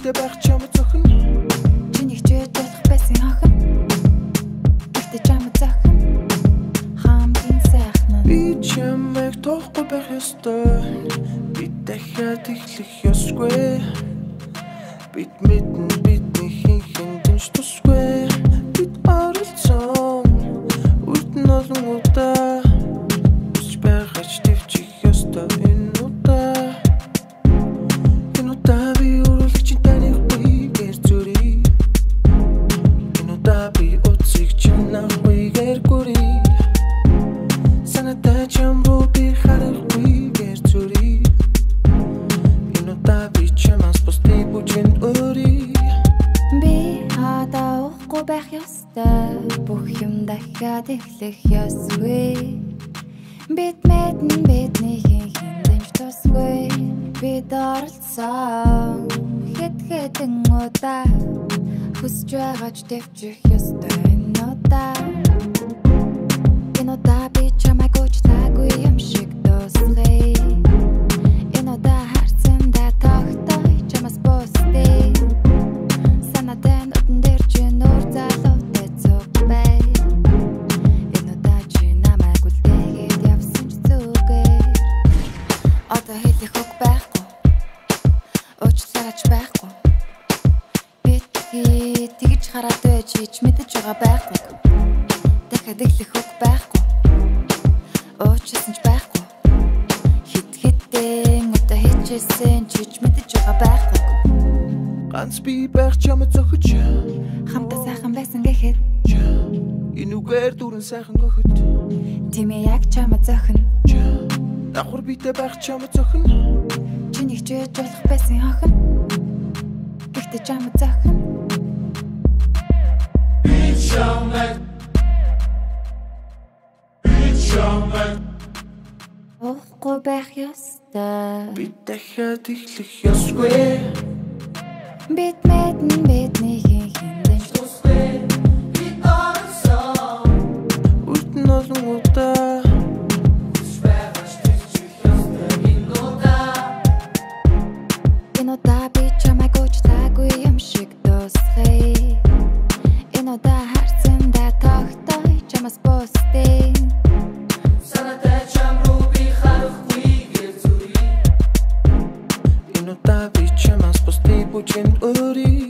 битээ байх чамд зохин чиний хичээж болох байсан охин ихтэй чамд зохин хамгийн сайхан би чамайг тоохгүй байх ёстой бид дахиад эхлэх ёсгүй бид мэднэ бидний хинхэн дэнч тусгүй бид оролцсон үрдэн олон удаа үсч байгаач төвчих ёстой энэ удаа би уруулагч таних үгээр зүрий энэ удаа би утсыг чинах үгээр гүрий санатай чам руу би харах үгээр зүрий энэ удаа би чамаас бусдыг бүжин өрий би хадахгүй байх ёстой бүх юм дахиад эхлэх ёсгүй бид мэднэ бидний хинхэн дэнч тусгүй бид оролцсон хэдэн удаа хүсэж байгаач төвчих ёстой энэ удаа би чамайг уучлаагүй юм шиг дуусгая энэ удаа харцандаа тогтоё чамаас бусдыг санаатай нүдэн дээр чи нуур залуутай зүг бай энэ удаа чи намайг үлдээгээд явсан ч зүгээр одоо хэлэх үг байхгүй уучлаач байхгүй бид тэгж хараад байж ч мэдэж байгаа байхгүй дахиад эхлэх үг байхгүй уучлсан ч байхгүй хитэн удаа хийжсэн ч мэдэж байгаа байхгүй ганц би байх чамд зохиж хамтаа сайхан байсан гэхэд энэ үгээр дүрэн сайхан өгөхөд тийм ээ яг чамд зохин давхар битээ байх чамд зохин чиний хичээж болох байсан охин ихтэй чамд зохин уухгүй байх ёстой бид дахиад эхлэх ёсгүй бид мэднэ бидний хинхэн дэнч тусгүй бид оролцсон үрдэн олон удаа хүсэж байгаач төвчих ёстой энэ удаа би чамайг уучлаагүй юм шиг дуусгая энэ удаа харцандаа тогтоё чамаас бусдыг санаатай чам руу би харах үгээр зүрий энэ удаа би чамаас бусдыг бүжин өрий